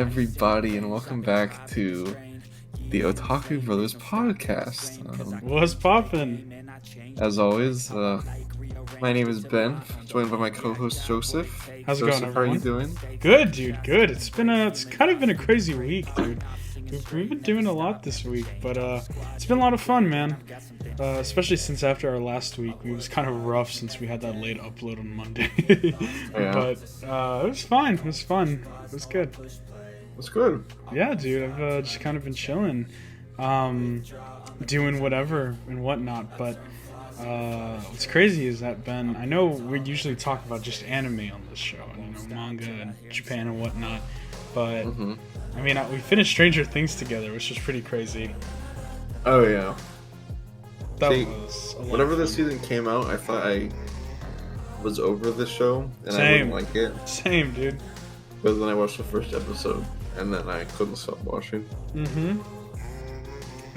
everybody, and welcome back to the Otaku Brothers podcast. What's poppin'? As always, my name is Ben, joined by my co-host Joseph. How's it Joseph, going, how are you everyone? doing? Good, dude. Good. It's kind of been a crazy week, dude. We've been doing a lot this week, but it's been a lot of fun, man. Especially since after our last week, it was kind of rough since we had that late upload on Monday. Yeah. But it was fine. It was fun. It was good. That's good. Yeah, dude. I've just kind of been chilling, doing whatever and whatnot. But what's crazy is that, Ben, I know we usually talk about just anime on this show, and manga and Japan and whatnot. But I mean, we finished Stranger Things together, which was pretty crazy. Oh yeah. That See, was a lot whenever of this fun. season came out, I thought I was over the show and I Same. wouldn't like it. Same, dude. But then I watched the first episode, and then I couldn't stop watching.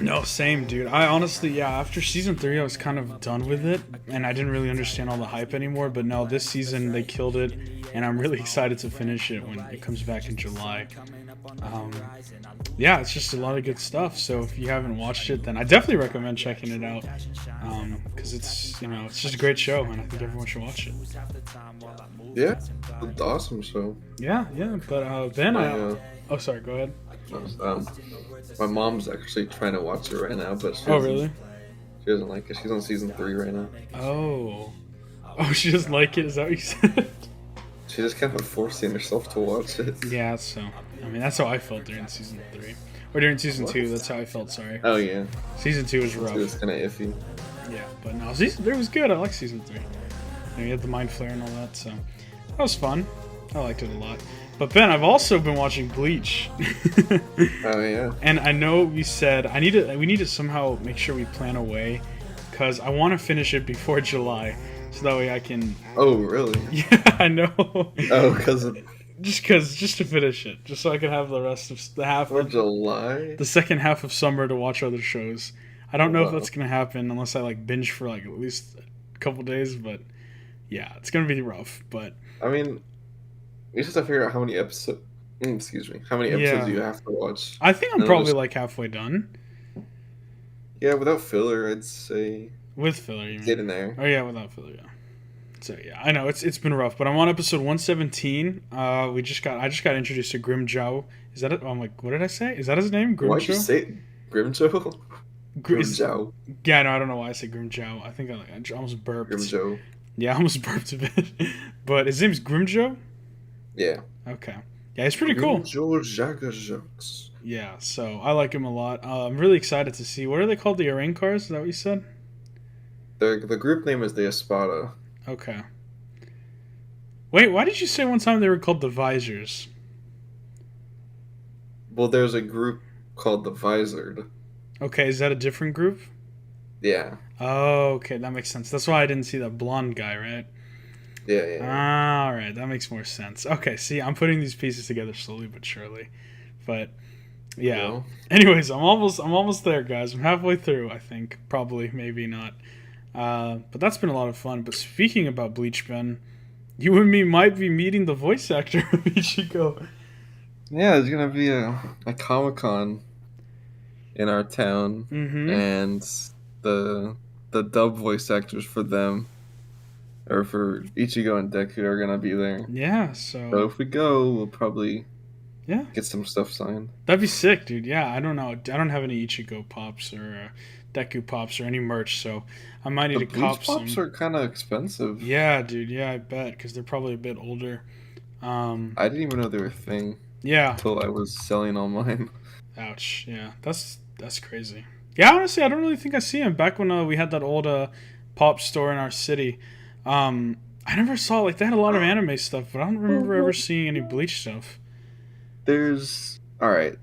No, same, dude. I honestly, after season 3, I was kind of done with it, and I didn't really understand all the hype anymore. But no, this season they killed it, and I'm really excited to finish it when it comes back in July. Yeah, it's just a lot of good stuff. So if you haven't watched it, then I definitely recommend checking it out, because it's it's just a great show, and I think everyone should watch it. Yeah, it's awesome show. Yeah. But Ben, My, sorry, go ahead. My mom's actually trying to watch it right now, but she Really? She doesn't like it. She's on season 3 right now. Oh, she doesn't like it. Is that what you said? She just kind of forcing herself to watch it. Yeah, so I mean that's how I felt during season 3, or during season 2. That's how I felt. Sorry. Oh yeah, Season 2 was rough. it was kind of iffy. Yeah, but no, season 3 was good. I like season 3. You had the mind flare and all that, so that was fun. I liked it a lot. But Ben, I've also been watching Bleach. Oh yeah. And I know you said we need to somehow make sure we plan a way, because I want to finish it before July, so that way I can. Oh really? Yeah, I know. Oh, just to finish it, just so I can have the rest of the half for of July. the second half of summer to watch other shows. I don't know if Wow. that's gonna happen unless I binge for at least a couple days, but yeah, it's gonna be rough. But I mean, we just have to figure out how many episodes. Excuse me. How many episodes you have to watch? I think I'm And probably just- halfway done Yeah, without filler, I'd say with filler. You mean? get in there. Oh yeah, without filler, yeah. So yeah, I know it's been rough, but I'm on episode 117. I just got introduced to Grimjow. Is that it? I'm like, what did I say? Is that his name? Grimjow? Why'd you say Grimjow? Grimjow. Yeah, no, I don't know why I said Grimjow. I think I almost burped. Grimjow. Yeah, I almost burped a bit. But his name's Grimjow? Yeah. Okay. Yeah, he's pretty cool. Grimjow Jagajox. Yeah, so I like him a lot. I'm really excited to see. What are they called? The Arankars? Is that what you said? The group name is the Espada. Okay. Wait, why did you say one time they were called the Visors? Well, there's a group called the Visored. Okay, is that a different group? Yeah. Oh, okay, that makes sense. That's why I didn't see that blonde guy, right? Yeah. All right, that makes more sense. Okay, see, I'm putting these pieces together slowly but surely. But yeah. Well. Anyways, I'm almost there, guys. I'm halfway through, I think. Probably, maybe not. But that's been a lot of fun. But speaking about Bleach, Ben, you and me might be meeting the voice actor of Ichigo. Yeah, there's gonna be a Comic-Con in our town, and the dub voice actors for them, or for Ichigo and Deku, are gonna be there. Yeah, So if we go, we'll probably yeah, get some stuff signed. that'd be sick, dude. Yeah, I don't know. I don't have any Ichigo pops or Deku pops or any merch, so I might need The to cop Bleach pops some. are kind of expensive. Yeah, dude. Yeah, I bet, because they're probably a bit older. I didn't even know they were a thing Yeah. until I was selling all mine. Ouch. Yeah, that's crazy. Yeah, honestly, I don't really think I see him. Back when we had that old pop store in our city, I never saw they had a lot of anime stuff, but I don't remember ever seeing any Bleach stuff. Alright.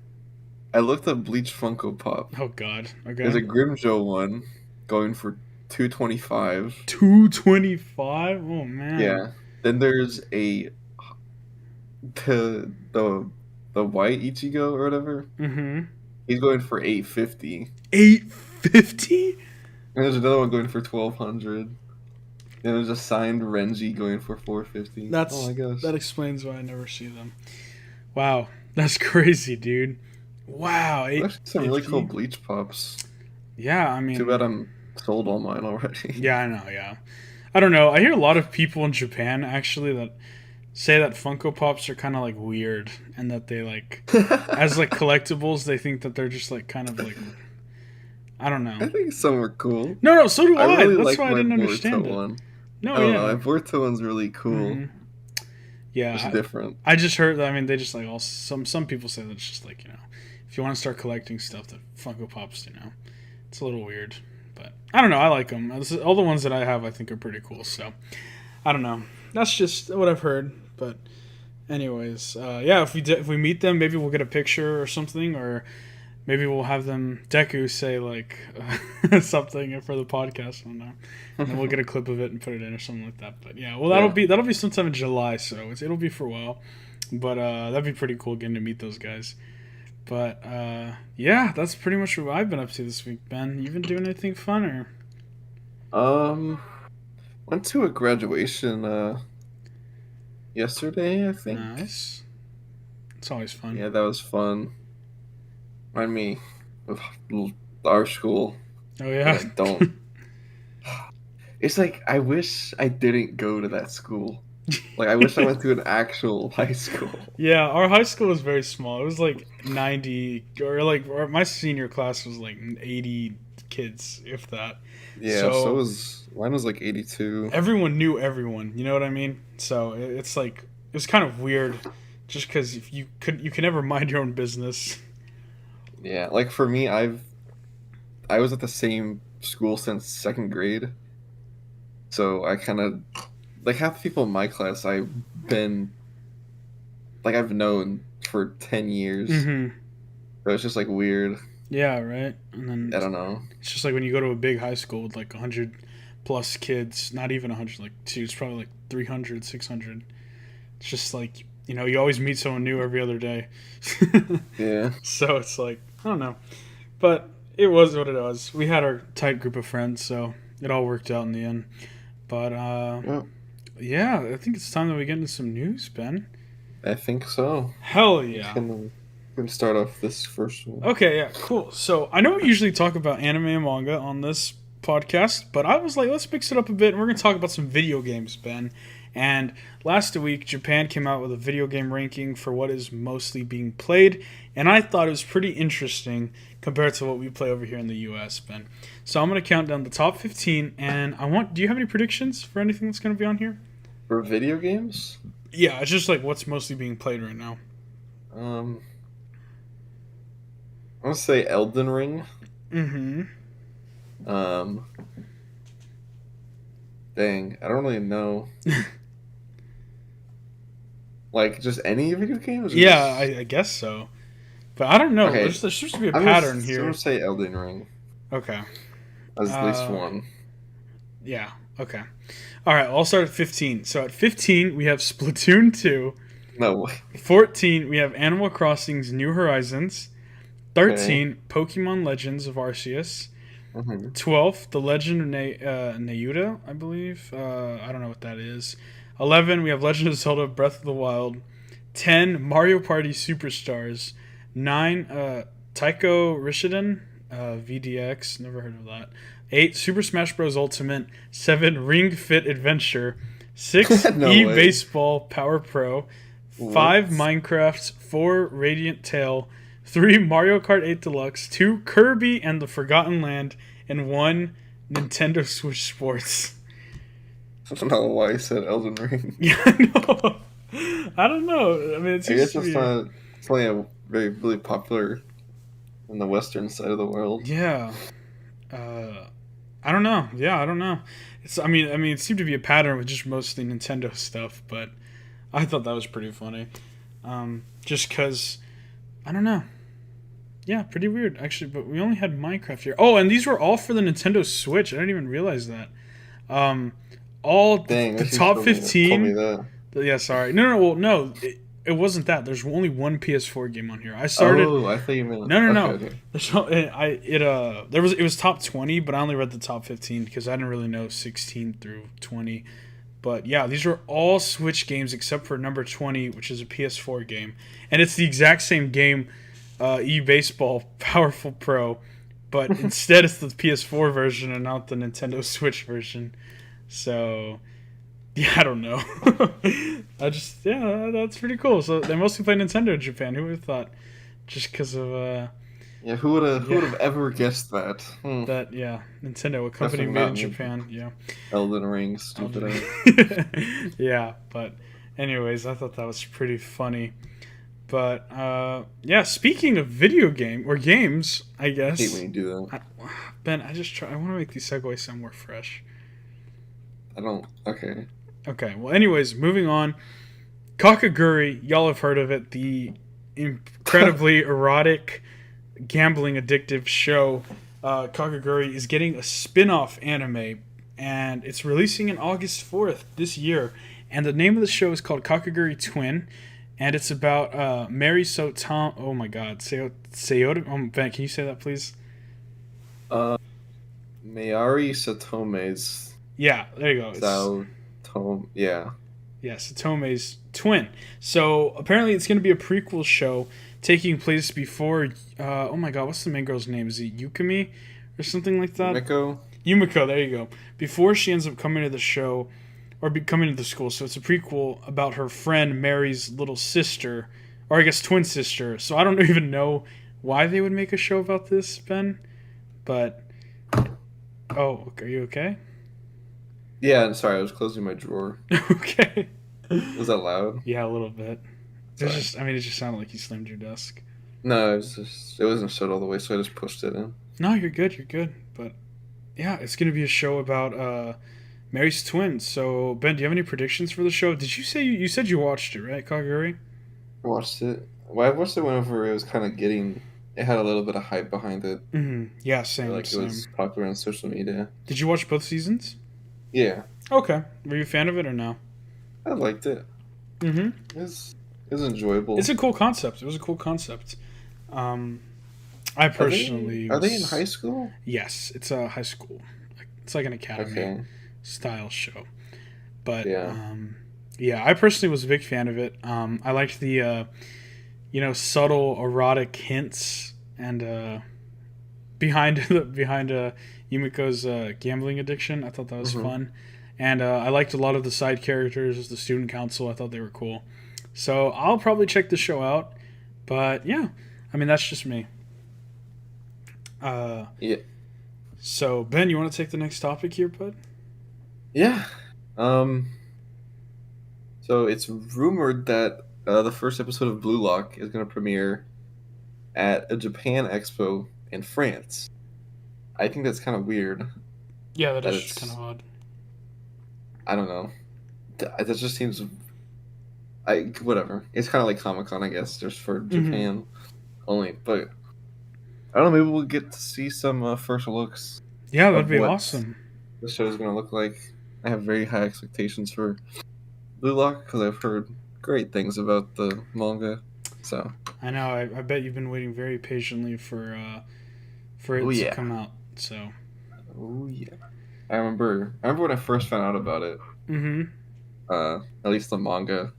I looked up Bleach Funko Pop. Oh God. Okay. There's a Grimjow one going for $225. 225. Oh man. Yeah. Then there's the white Ichigo or whatever. He's going for $850. 850. And there's another one going for $1,200. And there's a signed Renji going for $450. That's oh my gosh. that explains why I never see them. Wow. That's crazy, dude. Wow. There's some really cool Bleach Pops. Yeah, I mean... Too bad I'm sold all mine already. Yeah, I know, yeah. I don't know. I hear a lot of people in Japan, actually, that say that Funko Pops are kind of, like, weird. And that they, like... as, like, collectibles, they think that they're just, like, kind of, like... I don't know. I think some are cool. No, so do I. Really That's why I didn't understand it. One. No, I don't know. My Boruto one's really cool. Mm-hmm. Yeah, it's different. I just heard that. I mean, they just like some people say that it's just like, you know, if you want to start collecting stuff, that Funko Pops, you know, it's a little weird. But I don't know. I like them. All the ones that I have, I think, are pretty cool. So I don't know. That's just what I've heard. But anyways, yeah. If we meet them, maybe we'll get a picture or something, or maybe we'll have them Deku say like something for the podcast. I don't know. And then we'll get a clip of it and put it in or something like that. But yeah, well that'll be sometime in July, so it'll be for a while. But that'd be pretty cool getting to meet those guys. But yeah, that's pretty much what I've been up to this week, Ben. You been doing anything fun or? Went to a graduation yesterday, I think. Nice. It's always fun. Yeah, that was fun. Remind me of our school. Oh yeah. I don't. It's like I wish I didn't go to that school. Like I wish I went to an actual high school. Yeah, our high school was very small. It was like 90, or my senior class was like 80 kids, if that. Yeah, so mine was like 82. Everyone knew everyone. You know what I mean? So it's like it was kind of weird, just because if you could never mind your own business. Yeah, like for me, I was at the same school since second grade, so I kind of like half the people in my class I've known for 10 years. Mm-hmm. So it's just like weird. Yeah, right. And then I don't know. It's just like when you go to a big high school with like 100 plus kids, not even 100, like it's probably like 300, 600. It's just like, you know, you always meet someone new every other day. Yeah. So it's like, I don't know. But it was what it was. We had our tight group of friends, so it all worked out in the end. But yeah, I think it's time that we get into some news, Ben. I think so. Hell yeah. We can start off this first one. Okay, yeah, cool. So I know we usually talk about anime and manga on this podcast, but I was like, let's mix it up a bit, and we're going to talk about some video games, Ben. And last week, Japan came out with a video game ranking for what is mostly being played, and I thought it was pretty interesting compared to what we play over here in the U.S., Ben. So I'm going to count down the top 15, and do you have any predictions for anything that's going to be on here? For video games? Yeah, it's just like what's mostly being played right now. I'm going to say Elden Ring. Mm-hmm. Dang, I don't really know. Like, just any video games? Yeah, I guess so. But I don't know. Okay. There seems to be a pattern here. I'm going to say Elden Ring. Okay. As at least one. Yeah, okay. All right, I'll start at 15. So at 15, we have Splatoon 2. No way. 14, we have Animal Crossing's New Horizons. 13, Pokemon Legends of Arceus. Mm-hmm. 12, The Legend of Nayuta, I believe. I don't know what that is. 11, we have Legend of Zelda Breath of the Wild. 10, Mario Party Superstars. 9, Taiko Rishiden, VDX, never heard of that. 8, Super Smash Bros. Ultimate. 7, Ring Fit Adventure. 6, E-Baseball Power Pro. 5, Minecraft. 4, Radiant Tail. 3, Mario Kart 8 Deluxe. 2, Kirby and the Forgotten Land. And 1, Nintendo Switch Sports. I don't know why you said Elden Ring. Yeah, I know. I don't know. I mean, I guess it's not really popular in the western side of the world. Yeah. I don't know. Yeah, I don't know. I mean, it seemed to be a pattern with just mostly Nintendo stuff, but I thought that was pretty funny. Just because, I don't know. Yeah, pretty weird, actually, but we only had Minecraft here. Oh, and these were all for the Nintendo Switch. I didn't even realize that. The top 15. Told me that. Yeah, sorry. No. It wasn't that. There's only one PS4 game on here. I started. Oh, I thought you meant. No. Okay. It was top 20, but I only read the top 15 because I didn't really know 16 through 20. But yeah, these are all Switch games except for number 20, which is a PS4 game. And it's the exact same game, eBaseball Powerful Pro, but instead it's the PS4 version and not the Nintendo Switch version. So, yeah, I don't know. That's pretty cool. So they mostly play Nintendo in Japan. Who would have thought? Just because of... yeah, who would have ever guessed that? That, yeah, Nintendo, a company made in Japan, yeah. Elden Ring, stupid ass. Yeah, but anyways, I thought that was pretty funny. But, yeah, speaking of video game, or games, I guess. I hate when you do that. Ben, I want to make these segues sound more fresh. Okay. Okay, well, anyways, moving on. Kakeguri, y'all have heard of it, the incredibly erotic, gambling addictive show. Kakeguri is getting a spin-off anime, and it's releasing on August 4th this year. And the name of the show is called Kakeguri Twin, and it's about Mary Sotom. Oh my God, Sayota. Ben, can you say that, please? Mayari Satome's. Yeah, there you go. Yeah. Yeah, Satome's twin. So apparently, it's going to be a prequel show taking place before. Oh my God, what's the main girl's name? Is it Yukimi or something like that? Yumiko. There you go. Before she ends up coming to the show, or coming to the school. So it's a prequel about her friend Mary's little sister, or I guess twin sister. So I don't even know why they would make a show about this, Ben. But are you okay? Yeah, I'm sorry. I was closing my drawer. Okay. Was that loud? Yeah, a little bit. It just sounded like you slammed your desk. No, it wasn't shut all the way, so I just pushed it in. No, you're good. But yeah, it's going to be a show about Mary's twin. So, Ben, do you have any predictions for the show? Did you say you said you watched it, right, Kakeguri? I watched it. Well, I watched it whenever it was kind of it had a little bit of hype behind it. Mm-hmm. Yeah, same. It was popular on social media. Did you watch both seasons? Yeah. Okay. Were you a fan of it or no? I liked it. Mm-hmm. It was enjoyable. It's a cool concept. It was a cool concept. I personally... Are they in high school? Yes. It's a high school. It's like an academy style show. But, yeah, I personally was a big fan of it. I liked the, subtle erotic hints and behind Yumiko's gambling addiction. I thought that was fun. And I liked a lot of the side characters, the student council. I thought they were cool. So I'll probably check the show out. But yeah, I mean, that's just me. Yeah. So Ben, you want to take the next topic here, bud? Yeah. So it's rumored that the first episode of Blue Lock is going to premiere at a Japan Expo in France. I think that's kind of weird. Yeah, that is kind of odd. I don't know. That just seems... whatever. It's kind of like Comic-Con, I guess, just for Japan only. But I don't know, maybe we'll get to see some first looks. Yeah, that'd be awesome. The show's going to look like. I have very high expectations for Blue Lock because I've heard great things about the manga. So I know. I bet you've been waiting very patiently for it to come out. So. Oh yeah. I remember when I first found out about it. Mm-hmm. At least the manga.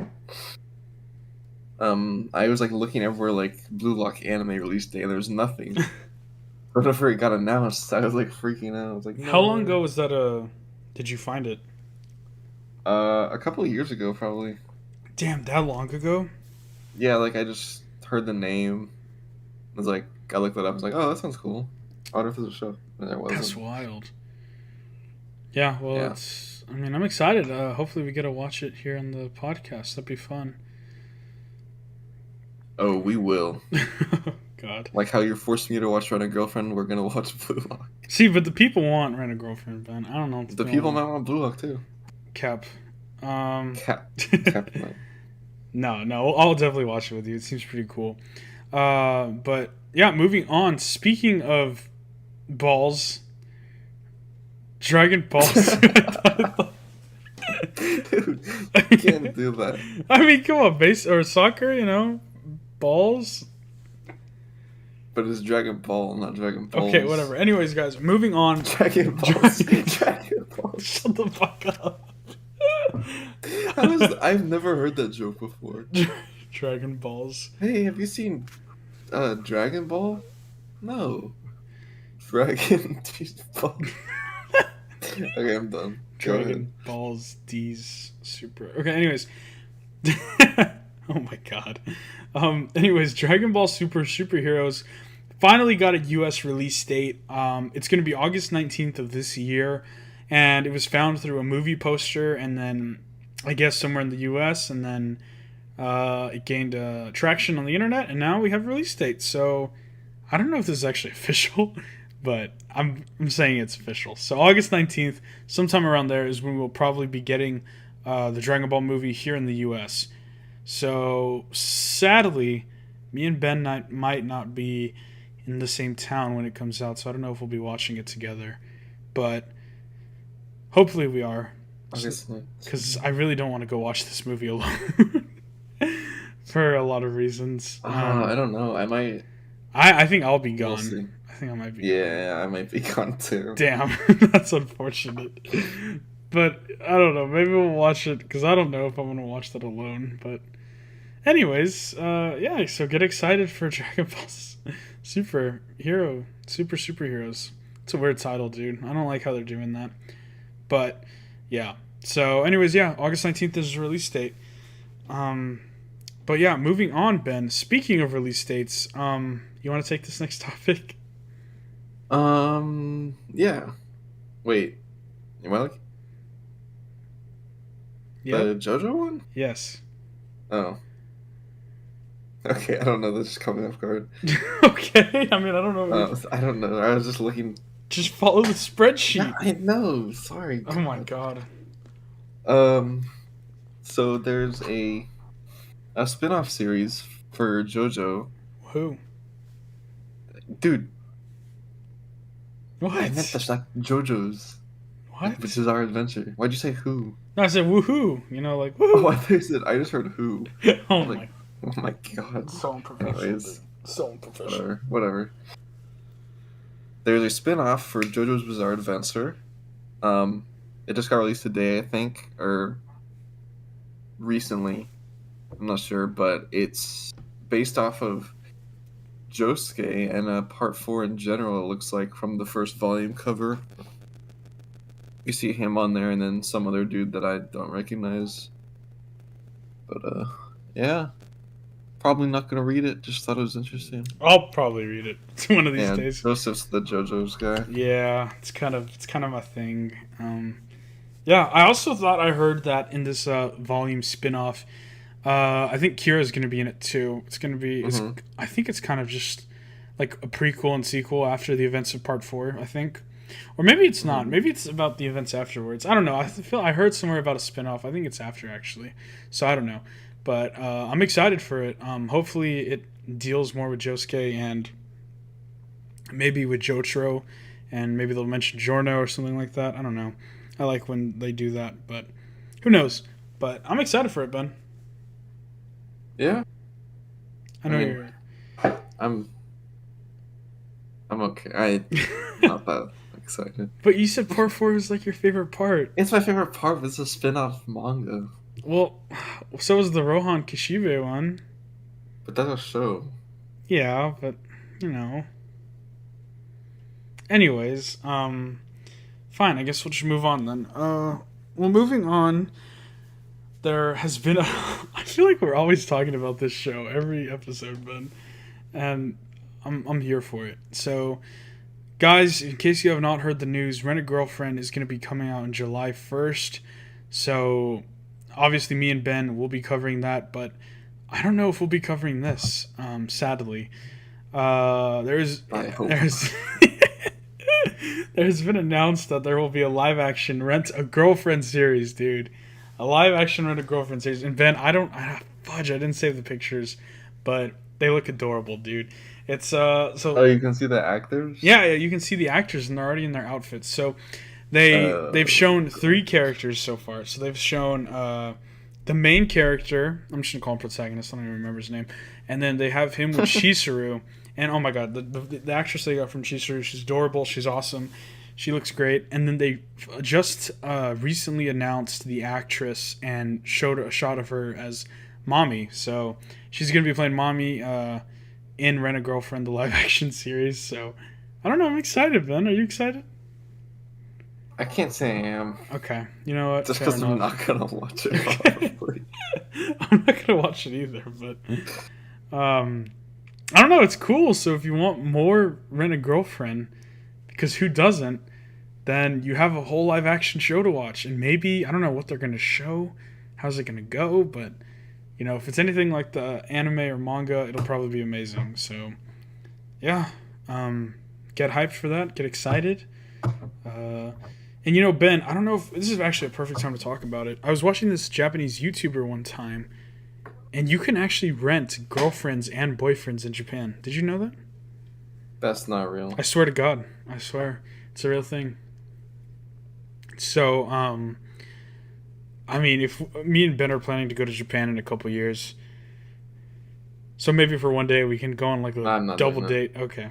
I was like looking everywhere, like Blue Lock anime release day, and there was nothing. Whenever it got announced, I was like freaking out. I was like, no. How long ago was that? Did you find it? A couple of years ago, probably. Damn, that long ago? Yeah, like I just heard the name. I was like, I looked it up. I was like, oh, that sounds cool. I wonder if there's a show. And there wasn't. That's wild. Yeah, well, I'm excited. Hopefully we get to watch it here on the podcast. That'd be fun. Oh, we will. God. Like how you're forcing me to watch Rent a Girlfriend, we're going to watch Blue Lock. See, but the people want Rent a Girlfriend, Ben. I don't know. The people might want Blue Lock, too. Cap. Cap. No, I'll definitely watch it with you. It seems pretty cool. But, yeah, moving on. Speaking of balls... Dragon Balls. Dude, you can't do that. I mean, come on, base or soccer, balls. But it's Dragon Ball, not Dragon Balls. Okay, whatever. Anyways, guys, moving on. Dragon Balls. Dragon Balls. Shut the fuck up. I've never heard that joke before. Dragon Balls. Hey, have you seen Dragon Ball? No. Dragon. Fuck. Okay, I'm done. Dragon Balls D's Super. Okay, anyways. Oh my god. Anyways, Dragon Ball Super Superheroes finally got a US release date. It's going to be August 19th of this year, and it was found through a movie poster, and then I guess somewhere in the US, and then it gained traction on the internet, and now we have a release date. So I don't know if this is actually official, but I'm saying it's official. So August 19th, sometime around there, is when we'll probably be getting the Dragon Ball movie here in the US. So sadly, me and Ben might not be in the same town when it comes out, so I don't know if we'll be watching it together, but hopefully we are, because I really don't want to go watch this movie alone for a lot of reasons. I don't know. I might. I think I'll be gone. We'll I think I might be. Yeah, I might be gone too. Damn, that's unfortunate. But I don't know. Maybe we'll watch it, because I don't know if I'm gonna watch that alone. But anyways, yeah. So get excited for Dragon Ball Superheroes. It's a weird title, dude. I don't like how they're doing that. But yeah. So anyways, yeah. August 19th is the release date. But yeah, moving on, Ben. Speaking of release dates, you want to take this next topic? Yeah. Wait. You want to? Yeah. The JoJo one? Yes. Oh. Okay, I don't know. That's just coming off guard. Okay. I mean, I don't know. I don't know. I was just looking. Just follow the spreadsheet. Yeah, I know. Sorry. Oh my god. So there's a spin-off series for JoJo. Who? Dude. What? I meant that's like JoJo's. What? Which is our adventure. Why'd you say who? No, I said woohoo. You know, like woohoo. Oh, I thought you said. I just heard who. Oh like, oh my god. So unprofessional. Anyways, so unprofessional. Whatever. There's a spin-off for JoJo's Bizarre Adventure. It just got released today, I think, or recently. I'm not sure, but it's based off of Josuke, and part 4 in general, it looks like, from the first volume cover. You see him on there, and then some other dude that I don't recognize. But, yeah. Probably not gonna read it, just thought it was interesting. I'll probably read it one of these days. Joseph's the JoJo's guy. Yeah, it's kind of my thing. Yeah, I also thought I heard that in this volume spin-off, I think Kira's gonna be in it too. It's gonna be, I think it's kind of just like a prequel and sequel after the events of part 4, I think. Or maybe it's not. Maybe it's about the events afterwards. I don't know. I heard somewhere about a spin-off. I think it's after, actually. So I don't know. But I'm excited for it. Hopefully it deals more with Josuke and maybe with Jotaro, and maybe they'll mention Giorno or something like that. I don't know. I like when they do that, but who knows? But I'm excited for it, Ben. Yeah. I know you're... I'm okay. I'm not that excited. But you said part 4 is like your favorite part. It's my favorite part, but it's a spin-off manga. Well, so is the Rohan Kishibe one. But that's a show. Yeah, but, you know. Anyways, fine, I guess we'll just move on then. Well, moving on, there has been a... I feel like we're always talking about this show every episode, Ben. And I'm here for it. So, guys, in case you have not heard the news, Rent a Girlfriend is going to be coming out on July 1st. So... obviously, me and Ben will be covering that, but I don't know if we'll be covering this, sadly. There's been announced that there will be a live-action Rent a Girlfriend series, dude. A live-action Rent a Girlfriend series. And Ben, I didn't save the pictures, but they look adorable, dude. It's, so... Oh, you can see the actors? Yeah, you can see the actors, and they're already in their outfits, so... They've shown 3 characters so far. So they've shown the main character. I'm just gonna call him protagonist. I don't even remember his name. And then they have him with Chizuru. And oh my god, the actress they got from Chizuru, she's adorable. She's awesome. She looks great. And then they just recently announced the actress and showed a shot of her as Mommy. So she's going to be playing Mommy in Rent-A-Girlfriend, the live-action series. So I don't know. I'm excited, Ben. Are you excited? I can't say I am. Okay. You know what? Just because I'm not going to watch it, probably. I'm not going to watch it either, but... I don't know. It's cool. So if you want more Rent-A-Girlfriend, because who doesn't, then you have a whole live-action show to watch. And maybe, I don't know what they're going to show. How's it going to go? But, you know, if it's anything like the anime or manga, it'll probably be amazing. So, yeah. Get hyped for that. Get excited. And, you know, Ben, I don't know if this is actually a perfect time to talk about it. I was watching this Japanese YouTuber one time, and you can actually rent girlfriends and boyfriends in Japan. Did you know that? That's not real. I swear to God. I swear. It's a real thing. So, I mean, if me and Ben are planning to go to Japan in a couple years, so maybe for one day we can go on like a double date. Okay.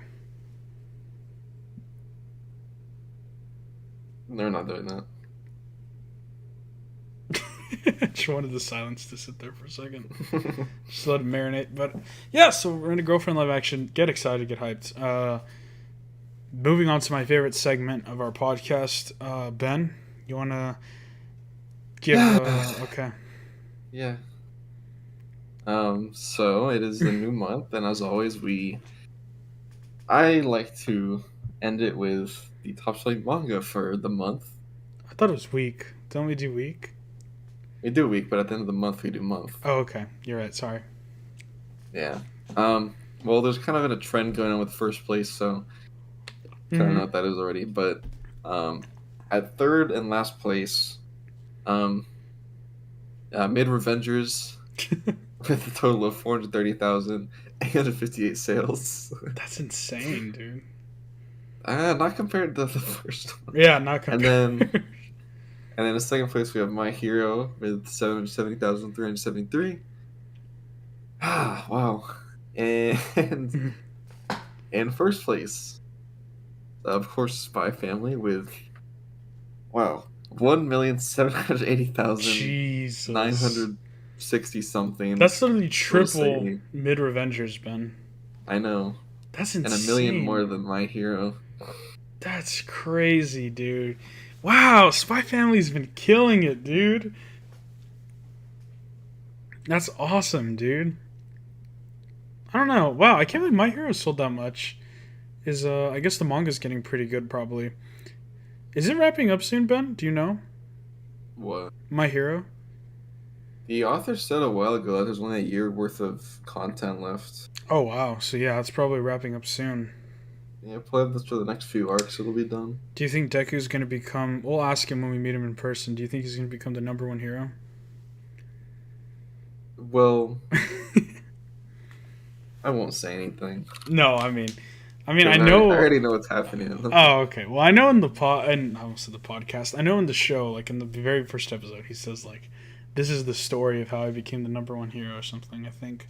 They're not doing that. Just wanted the silence to sit there for a second. Just let it marinate. But yeah, so we're in a girlfriend live action. Get excited, get hyped. Moving on to my favorite segment of our podcast. Ben, you want to give... okay. Yeah. So it is a new month, and as always, I like to end it with the top selling manga for the month. I thought it was week. Don't we do week? We do week, but at the end of the month, we do month. Oh, okay. You're right. Sorry. Yeah. Well, there's kind of a trend going on with first place, so I don't know what that is already. But at third and last place, Mid Revengers with a total of 430,858 sales. That's insane, dude. Not compared to the first one. Yeah, not compared. And then in second place, we have My Hero with 770,373. Ah, wow. And in first place, of course, Spy Family with, 1,780,960 something. That's literally triple Mid Revengers, Ben. I know. That's insane. And 1 million more than My Hero. That's crazy, dude. Wow, Spy Family's been killing it, dude. That's awesome, dude. I don't know. Wow, I can't believe My Hero sold that much. I guess the manga's getting pretty good, probably. Is it wrapping up soon, Ben? Do you know? What? My Hero? The author said a while ago that there's only a year worth of content left. Oh, wow. So, yeah, it's probably wrapping up soon. Yeah, play this for the next few arcs. It'll be done. Do you think Deku's going to become... We'll ask him when we meet him in person. Do you think he's going to become the number one hero? Well... I won't say anything. No, I mean, I know... I already know what's happening. Oh, okay. Well, I know in the podcast. I know in the show, like in the very first episode, he says, like, this is the story of how I became the number one hero or something, I think.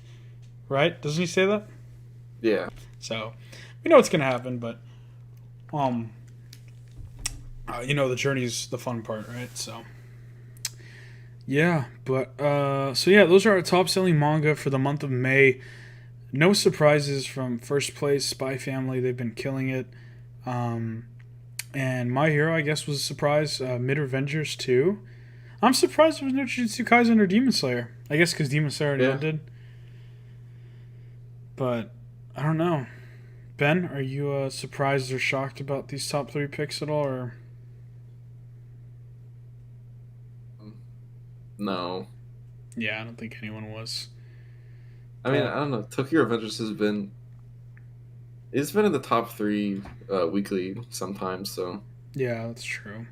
Right? Doesn't he say that? Yeah. So... We know what's gonna happen, but the journey's the fun part, right? So yeah, but those are our top selling manga for the month of May. No surprises from first place, Spy Family. They've been killing it. And My Hero, I guess, was a surprise. Mid Revengers too. I'm surprised there was no Jujutsu Kaisen or Demon Slayer. I guess because Demon Slayer already ended. But I don't know. Ben, are you surprised or shocked about these top 3 picks at all, or? No. Yeah, I don't think anyone was. I mean, I don't know. Tokyo Revengers it's been in the top 3 weekly sometimes, so. Yeah, that's true.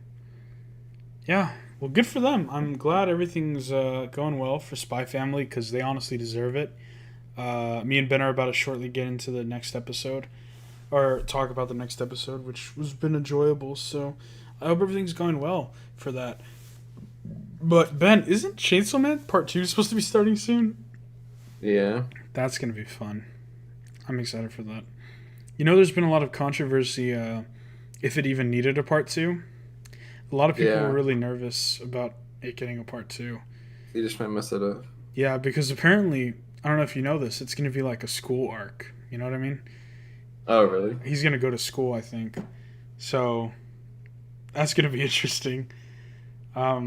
Yeah, well, good for them. I'm glad everything's going well for Spy Family, because they honestly deserve it. Me and Ben are about to shortly get into the next episode, or talk about the next episode, which has been enjoyable. So I hope everything's going well for that. But Ben, isn't Chainsaw Man Part 2 supposed to be starting soon? Yeah. That's going to be fun. I'm excited for that. You know, there's been a lot of controversy if it even needed a part 2. A lot of people were really nervous about it getting a part 2. You just might mess it up. Yeah, because apparently, I don't know if you know this, it's going to be like a school arc. You know what I mean? Oh, really? He's going to go to school, I think. So, that's going to be interesting. I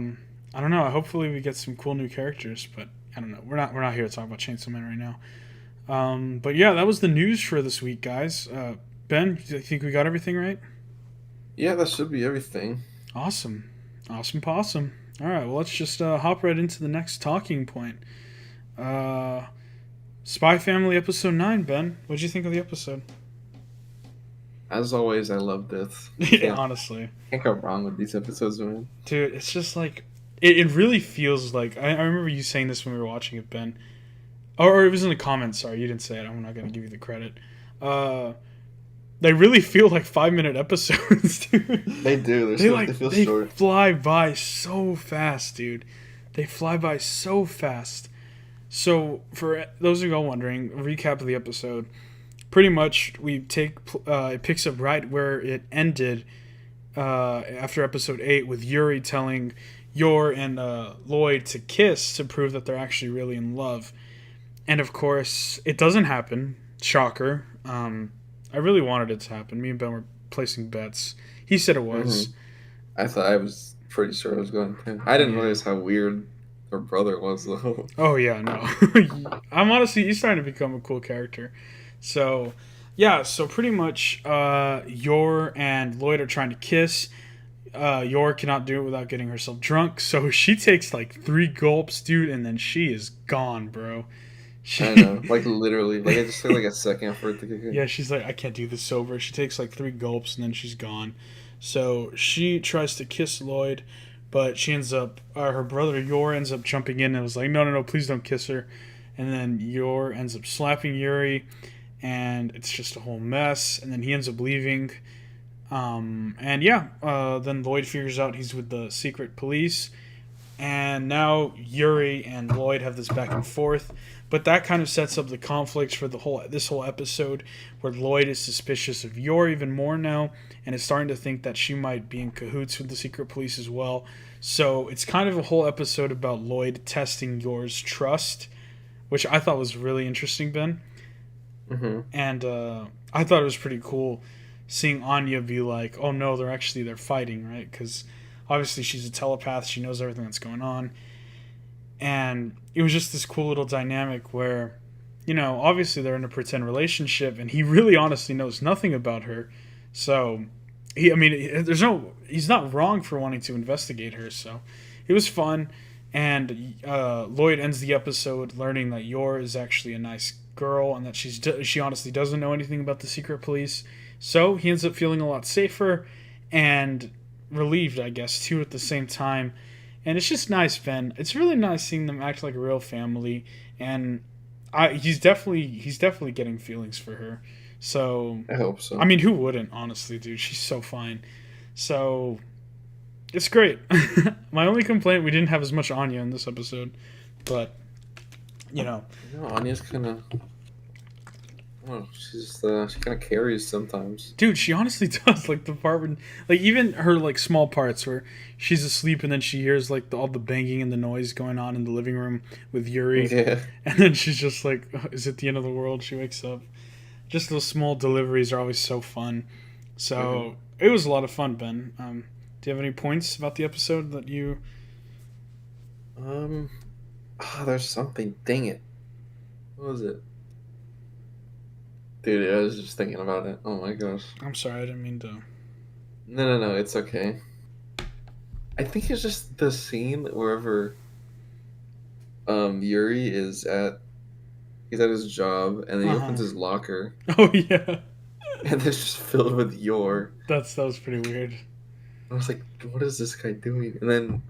don't know. Hopefully we get some cool new characters, but I don't know. We're not here to talk about Chainsaw Man right now. But yeah, that was the news for this week, guys. Ben, do you think we got everything right? Yeah, that should be everything. Awesome. Awesome possum. All right, well, let's just hop right into the next talking point. Spy Family episode 9, Ben. What'd you think of the episode? As always, I loved it. Yeah, honestly. Can't go wrong with these episodes, man. Dude, it's just like... It really feels like... I remember you saying this when we were watching it, Ben. Or it was in the comments, sorry. You didn't say it. I'm not going to give you the credit. They really feel like 5-minute episodes, dude. They do. They feel short. They fly by so fast, dude. They fly by so fast. So, for those who are wondering, a recap of the episode. Pretty much, it picks up right where it ended after episode 8 with Yuri telling Yor and Lloyd to kiss to prove that they're actually really in love. And of course, it doesn't happen. Shocker. I really wanted it to happen. Me and Ben were placing bets. He said it was. Mm-hmm. I was pretty sure it was going to. I didn't realize how weird her brother was, though. Oh, yeah, no. I'm honestly, he's starting to become a cool character. So, yeah, so pretty much Yor and Lloyd are trying to kiss. Yor cannot do it without getting herself drunk. So she takes like 3 gulps, dude, and then she is gone, bro. I know, like literally, like it just took like a second for it to kick in. Yeah, she's like, I can't do this sober. She takes like 3 gulps and then she's gone. So she tries to kiss Lloyd, but she ends up, her brother Yor ends up jumping in and was like, no, please don't kiss her. And then Yor ends up slapping Yuri, and it's just a whole mess. And then he ends up leaving. Then Lloyd figures out he's with the secret police. And now Yuri and Lloyd have this back and forth. But that kind of sets up the conflicts for this whole episode, where Lloyd is suspicious of Yor even more now, and is starting to think that she might be in cahoots with the secret police as well. So it's kind of a whole episode about Lloyd testing Yor's trust, which I thought was really interesting, Ben. Mm-hmm. And I thought it was pretty cool seeing Anya be like, oh no, they're fighting, right? Because obviously she's a telepath, she knows everything that's going on. And it was just this cool little dynamic where, you know, obviously they're in a pretend relationship, and he really honestly knows nothing about her. So, he's not wrong for wanting to investigate her. So, it was fun. And Lloyd ends the episode learning that Yor is actually a nice girl, and that she honestly doesn't know anything about the secret police. So, he ends up feeling a lot safer and relieved, I guess, too, at the same time. And it's just nice, Ben. It's really nice seeing them act like a real family, and he's definitely getting feelings for her. So I hope so. I mean, who wouldn't? Honestly, dude, she's so fine. So it's great. My only complaint: we didn't have as much Anya in this episode, but you know, Anya's kind of. Oh, she kind of carries sometimes. Dude, she honestly does. Like the part when, like even her like small parts where she's asleep and then she hears like all the banging and the noise going on in the living room with Yuri, and then she's just like, oh, "Is it the end of the world?" She wakes up. Just those small deliveries are always so fun. So it was a lot of fun, Ben. Do you have any points about the episode that you? There's something. Dang it! What was it? Dude, I was just thinking about it. Oh my gosh. I'm sorry, I didn't mean to. No, it's okay. I think it's just the scene wherever Yuri he's at his job, and then he opens his locker. Oh yeah. And it's just filled with Yor. That was pretty weird. I was like, what is this guy doing? And then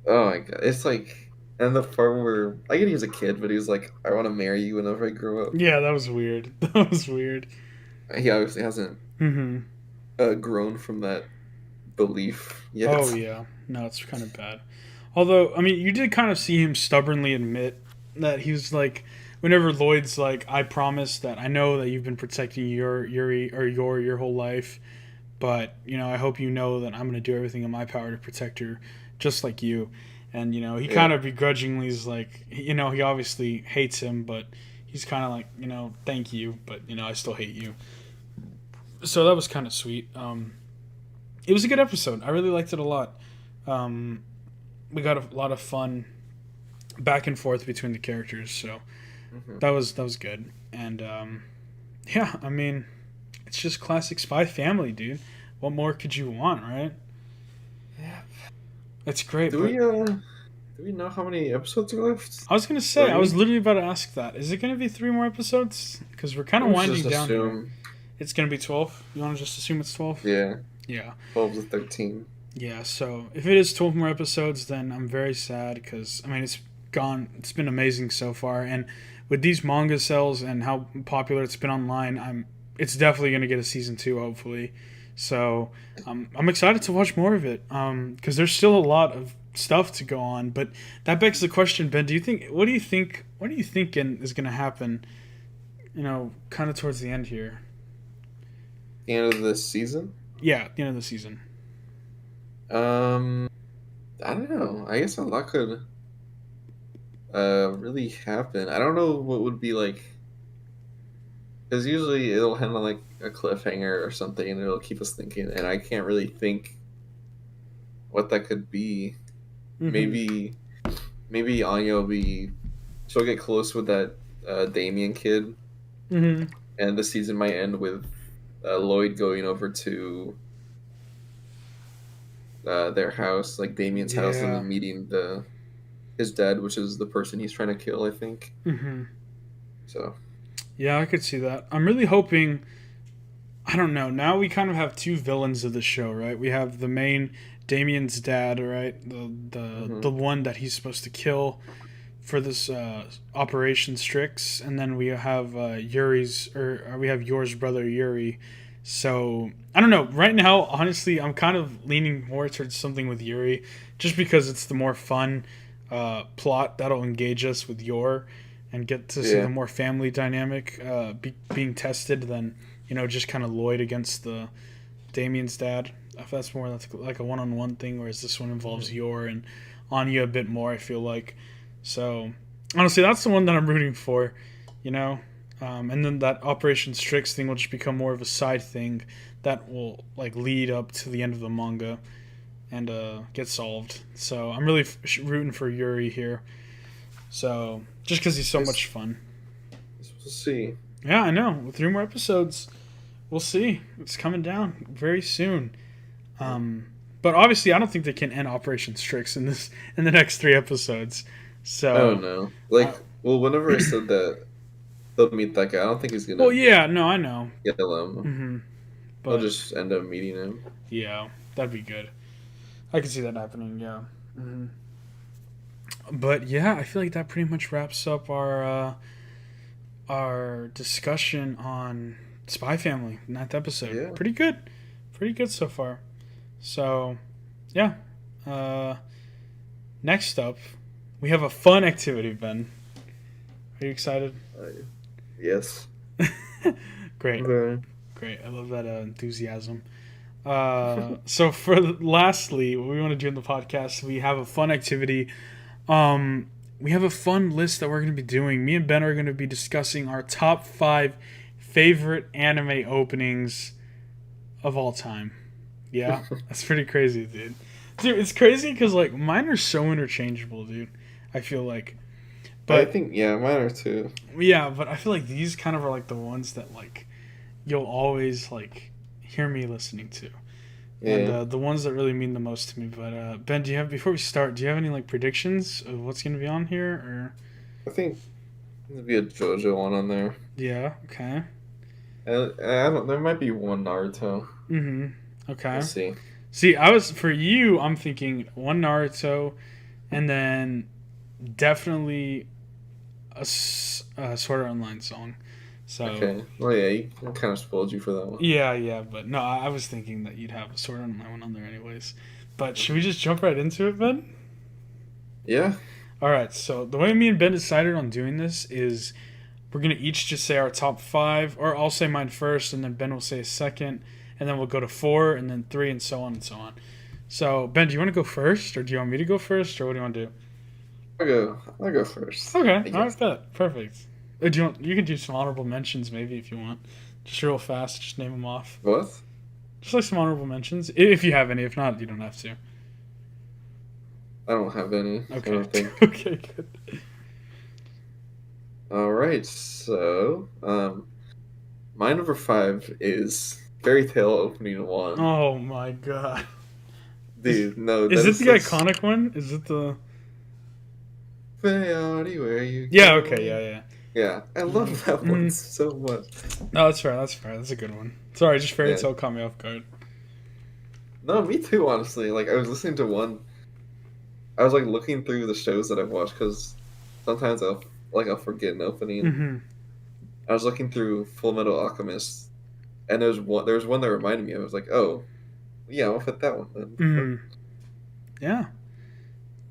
oh my god, it's like. And the part where, I get he was a kid, but he was like, I want to marry you whenever I grow up. Yeah, that was weird. That was weird. He obviously hasn't grown from that belief yet. Oh, yeah. No, it's kind of bad. Although, I mean, you did kind of see him stubbornly admit that he was like, whenever Lloyd's like, I promise that I know that you've been protecting Yuri or your whole life, but I hope you know that I'm gonna do everything in my power to protect her, just like you. And he kind of begrudgingly is like, he obviously hates him, but he's kind of like, thank you, but I still hate you. So that was kind of sweet. It was a good episode. I really liked it a lot. We got a lot of fun back and forth between the characters, so that was good. And yeah, I mean, it's just classic Spy Family, dude. What more could you want, right? Yeah, it's great. Do we know how many episodes are left? I was gonna say, 3? I was literally about to ask that. Is it gonna be 3 more episodes? Because we're kind of winding down here. It's gonna be 12. You want to just assume it's 12? Yeah. Yeah. 12 to 13. Yeah. So if it is 12 more episodes, then I'm very sad because it's gone. It's been amazing so far, and with these manga sales and how popular it's been online, it's definitely gonna get a season 2, hopefully. So I'm excited to watch more of it because there's still a lot of stuff to go on. But that begs the question, Ben. What do you think is gonna happen? Kind of towards the end here. The end of this season? Yeah, the end of the season. I don't know. I guess a lot could really happen. I don't know what would be like, because usually it'll end on like a cliffhanger or something, and it'll keep us thinking. And I can't really think what that could be. Mm-hmm. Maybe Anya she'll get close with that Damien kid, and the season might end with Lloyd going over to their house, like Damien's house, and then meeting his dad, which is the person he's trying to kill, I think. So yeah, I could see that. I'm really hoping, I don't know, now we kind of have 2 villains of the show, right? We have the main Damien's dad, right? The one that he's supposed to kill for this Operation Strix, and then we have Yor's brother Yuri. So I don't know. Right now, honestly, I'm kind of leaning more towards something with Yuri, just because it's the more fun plot that'll engage us with Yor and get to see the more family dynamic being tested than just kind of Lloyd against the Damien's dad. If that's like a one-on-one thing, whereas this one involves Yor and Anya a bit more, I feel like. So honestly, that's the one that I'm rooting for, and then that Operation Strix thing will just become more of a side thing that will like lead up to the end of the manga and get solved. So I'm really rooting for Yuri here. So just because he's so much fun. We'll see. Yeah, I know. With 3 more episodes, we'll see. It's coming down very soon. But obviously, I don't think they can end Operation Strix in the next 3 episodes. So. Oh no! Whenever I said that they'll meet that guy, I don't think he's gonna. Well, yeah, no, I know. Kill him. But they'll just end up meeting him. Yeah, that'd be good. I can see that happening. Yeah. But yeah, I feel like that pretty much wraps up our discussion on Spy Family 9th episode. Yeah. Pretty good so far. So, yeah. Next up, we have a fun activity, Ben. Are you excited? Yes. Great. Okay. Great. I love that enthusiasm. So lastly, what we want to do in the podcast, we have a fun activity. We have a fun list that we're going to be doing. Me and Ben are going to be discussing our top 5 favorite anime openings of all time. Yeah, that's pretty crazy, dude. Dude, it's crazy because like mine are so interchangeable, dude. I feel like, but I think mine are too. Yeah, but I feel like these kind of are like the ones that like you'll always like hear me listening to, and the ones that really mean the most to me. But Ben, before we start, do you have any like predictions of what's going to be on here? Or I think there'll be a JoJo one on there. Yeah. Okay. There might be one Naruto. Okay. We'll see. See, I'm thinking one Naruto, and then definitely a Sword Art Online song. So. Okay. Well, yeah, you kind of spoiled you for that one. Yeah, but no, I was thinking that you'd have a Sword Art Online one on there anyways. But should we just jump right into it, Ben? Yeah. All right, so the way me and Ben decided on doing this is we're going to each just say our top 5, or I'll say mine first, and then Ben will say a second, and then we'll go to 4, and then 3, and so on and so on. So, Ben, do you want to go first, or do you want me to go first, or what do you want to do? I'll go first. Okay, all right, perfect. You can do some honorable mentions maybe if you want. Just real fast, just name them off. What? Just like some honorable mentions, if you have any. If not, you don't have to. I don't have any. Okay. Okay, good. All right, so my number 5 is Fairy Tail Opening 1. Oh my god. Dude, no. Is it the iconic one? Is it the... Where you Yeah, okay, yeah. Yeah, I love that one so much. No, that's fair. That's a good one. Sorry, just Fairy Tail caught me off guard. No, me too, honestly. Like, I was listening to one... I was, like, looking through the shows that I've watched, because sometimes I'll forget an opening. Mm-hmm. I was looking through Full Metal Alchemist, and there was one that reminded me. I was like, oh, yeah, I'll fit that one then. Mm-hmm. Yeah.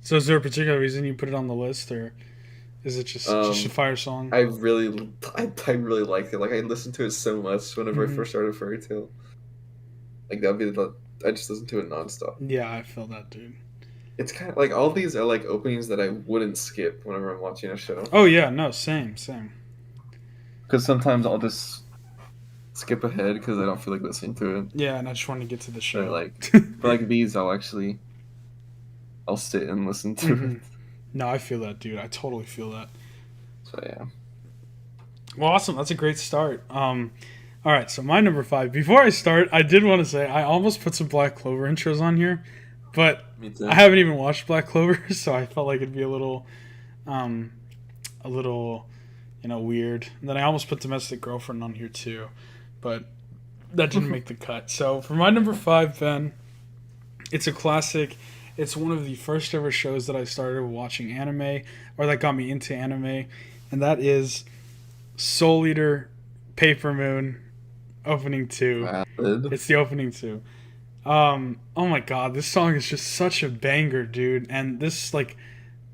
So is there a particular reason you put it on the list, or is it just a fire song? I really like it. Like, I listened to it so much whenever I first started Fairy Tail. Like, I just listened to it nonstop. Yeah, I feel that, dude. It's kind of like all these are like openings that I wouldn't skip whenever I'm watching a show. Oh yeah, no, same. Because sometimes I'll just skip ahead because I don't feel like listening to it. Yeah, and I just want to get to the show. But like these, I'll sit and listen to it. No, I feel that, dude. I totally feel that. So yeah. Well, awesome. That's a great start. All right, so my number 5. Before I start, I did want to say I almost put some Black Clover intros on here. But I haven't even watched Black Clover, so I felt like it'd be a little, weird. And then I almost put Domestic Girlfriend on here too, but that didn't make the cut. So for my number 5, Ben, it's a classic. It's one of the first ever shows that I started watching anime, or that got me into anime, and that is Soul Eater Paper Moon Opening 2. Valid. It's the opening 2. Oh my god, this song is just such a banger, dude. And this, like,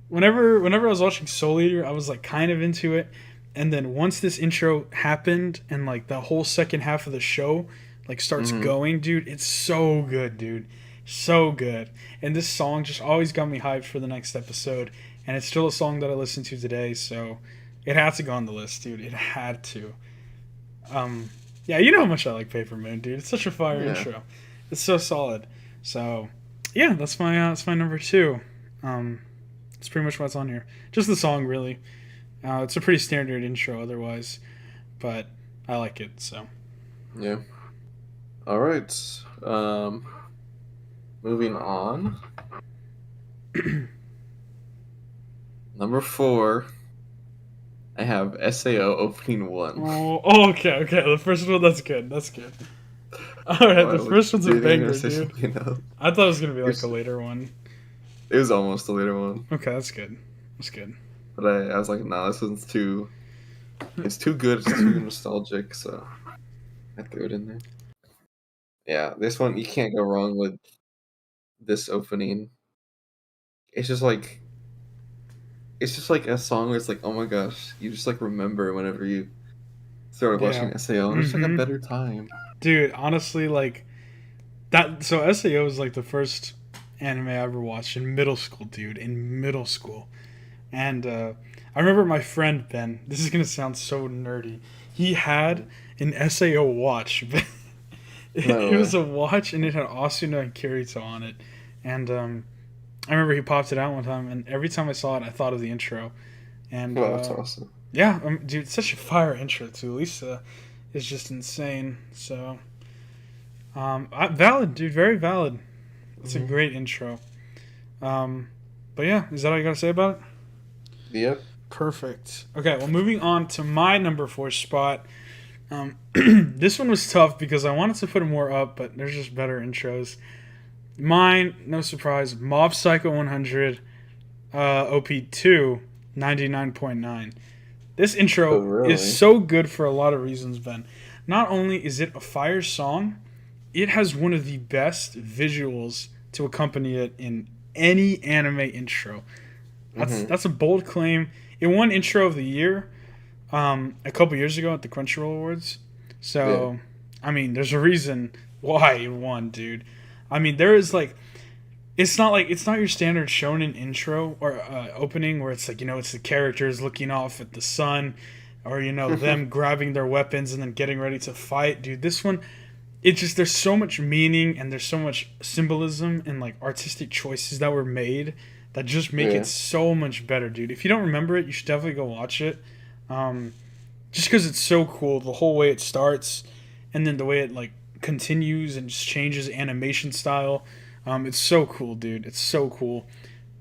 whenever I was watching Soul Eater, I was like kind of into it. And then once this intro happened and like the whole second half of the show like starts going, dude, it's so good, dude. So good. And this song just always got me hyped for the next episode. And it's still a song that I listen to today, so it had to go on the list, dude. It had to. Yeah, you know how much I like Paper Moon, dude. It's such a fire intro. It's so solid. So, yeah, that's my number 2. It's pretty much what's on here. Just the song, really. It's a pretty standard intro otherwise, but I like it, so. Yeah. All right. Moving on. Number 4. I have SAO Opening 1. Oh, okay. The first one, that's good. Alright, the first one's a banger, dude. I thought it was going to be like a later one. It was almost a later one. Okay, that's good. But I was like, nah, this one's too... It's too good, it's too nostalgic, so I threw it in there. Yeah, this one, you can't go wrong with this opening. It's just like a song where it's like, oh my gosh, you just like remember whenever you started watching SAO, and it's like a better time. Dude, honestly, like that. So SAO was like the first anime I ever watched in middle school, dude. And I remember my friend Ben. This is gonna sound so nerdy. He had an SAO watch. It was a watch, and it had Asuna and Kirito on it. And I remember he popped it out one time, and every time I saw it, I thought of the intro. And that's awesome. Yeah, dude, it's such a fire intro too. Lisa is just insane. So, valid, dude, very valid. It's a great intro. But yeah, is that all you gotta say about it? Yep. Perfect. Okay, well, moving on to my number 4 spot. This one was tough because I wanted to put it more up, but there's just better intros. Mine, no surprise, Mob Psycho 100, OP2, 99.9. This intro is so good for a lot of reasons, Ben. Not only is it a fire song, it has one of the best visuals to accompany it in any anime intro. That's a bold claim. It won Intro of the Year a couple years ago at the Crunchyroll Awards. So, I mean, there's a reason why it won, dude. I mean, there is like, it's not your standard shonen intro or opening where it's like, it's the characters looking off at the sun, or them grabbing their weapons and then getting ready to fight, dude. This one, it's just, there's so much meaning and there's so much symbolism and like artistic choices that were made that just make it so much better, dude. If you don't remember it, you should definitely go watch it. Just because it's so cool, the whole way it starts, and then the way it like continues and just changes animation style. It's so cool, dude. It's so cool.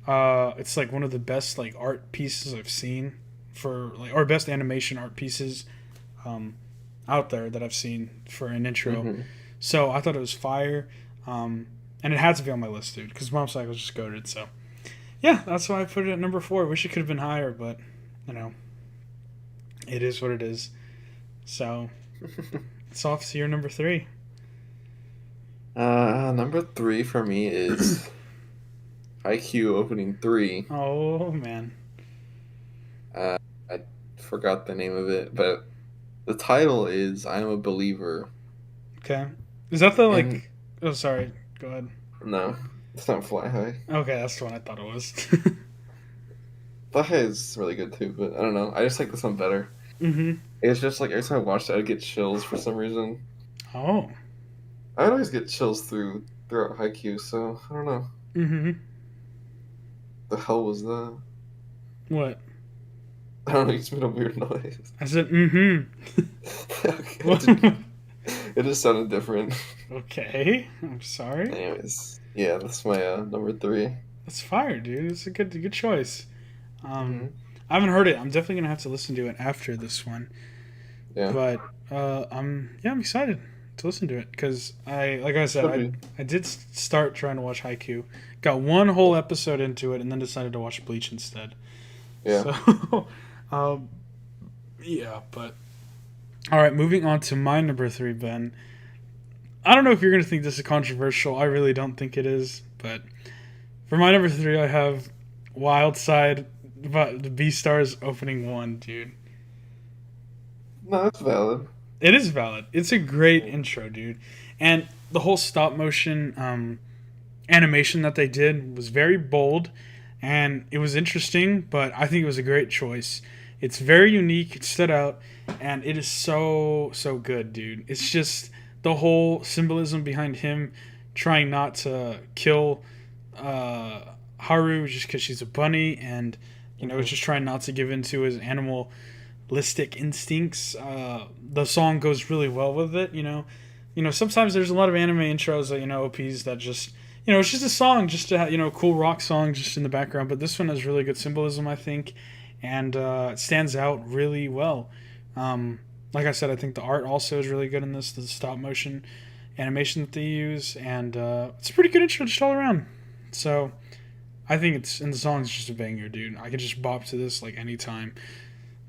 It's like one of the best like art pieces I've seen for like, or best animation art pieces out there that I've seen for an intro. So I thought it was fire, and it had to be on my list, dude, because Mob Psycho just goated. So yeah, that's why I put it at number 4. Wish it could have been higher, but it is what it is. So it's off to your number 3. Number 3 for me is Haikyuu opening 3. Oh man. I forgot the name of it, but the title is "I'm a Believer." Okay. Is that the like? Oh, sorry. Go ahead. No, it's not Fly High. Okay, that's the one I thought it was. Fly High is really good too, but I don't know. I just like this one better. It's just like every time I watched it, I'd get chills for some reason. Oh. I would always get chills throughout Haikyuu, so I don't know. The hell was that? What? I don't know, you just made a weird noise. I said, Okay, it just sounded different. Okay, I'm sorry. Anyways, yeah, that's my number 3. That's fire, dude. It's a good choice. I haven't heard it. I'm definitely gonna have to listen to it after this one. Yeah. But I'm excited to listen to it because like I said, I did start trying to watch Haikyuu. Got one whole episode into it and then decided to watch Bleach instead. Yeah. So, yeah, but all right, moving on to my number 3, Ben. I don't know if you're gonna think this is controversial. I really don't think it is, but for my number 3, I have Wild Side, but the Beastars opening 1, dude. No, that's valid. It is valid. It's a great intro, dude. And the whole stop motion animation that they did was very bold, and it was interesting, but I think it was a great choice. It's very unique, it stood out, and it is so good, dude. It's just the whole symbolism behind him trying not to kill Haru just because she's a bunny, and just trying not to give in to his animalistic instincts. The song goes really well with it. Sometimes there's a lot of anime intros that OPs that just it's just a song, just to have, a cool rock song just in the background. But this one has really good symbolism, I think, and it stands out really well. Like I said, I think the art also is really good in this, the stop motion animation that they use, and it's a pretty good intro just all around. So I think the song's just a banger, dude. I could just bop to this like anytime.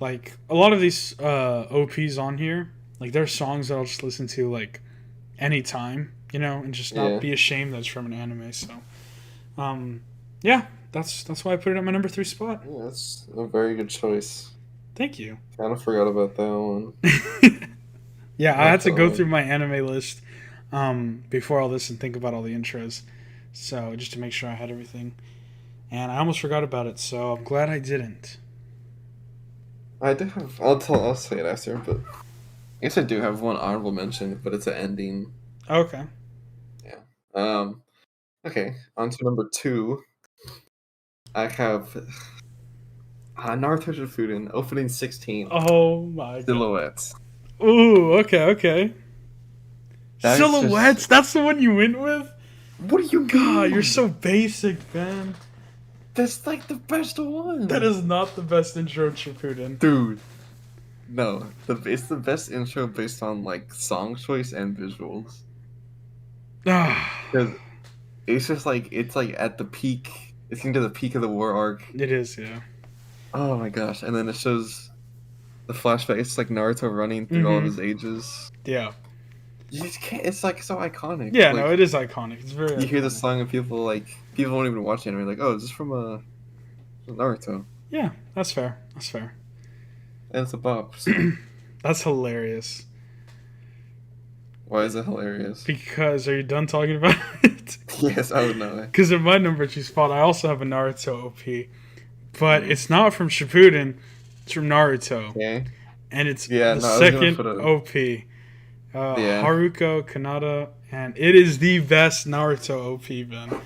Like a lot of these OPs on here, like there's songs that I'll just listen to like anytime, and just not be ashamed that it's from an anime. So, yeah, that's why I put it at my number 3 spot. Yeah, that's a very good choice. Thank you. Kind of forgot about that one. Yeah, I had to go through my anime list before all this and think about all the intros, so just to make sure I had everything. And I almost forgot about it, so I'm glad I didn't. I do have. I'll say it after, but I guess I do have one honorable mention, but it's an ending. Okay. Yeah. Okay. On to number 2. I have Naruto Shippuden opening 16. Oh my god. Silhouettes. Ooh. Okay. Silhouettes. That's the one you went with. What are you? God, you're so basic, man. That's like the best one. That is not the best intro to Shippuden. Dude. No. It's the best intro based on like song choice and visuals. Because it's just like, it's like at the peak. It's getting to the peak of the war arc. It is, yeah. Oh my gosh. And then it shows the flashback. It's like Naruto running through all of his ages. Yeah. You just can't, it's like so iconic. Yeah, like, no, it is iconic. It's very You hear the song and people won't even watch the anime. Like, oh, is this from Naruto. Yeah, that's fair. That's fair. And it's a bop. So. That's hilarious. Why is it hilarious? Because are you done talking about it? Yes, I would know it. Because in my number 2 spot, I also have a Naruto OP, but Mm. it's not from Shippuden. It's from Naruto. Okay. And it's Yeah, the no, second OP. Yeah. Haruko Kanata, and it is the best Naruto OP, Ben.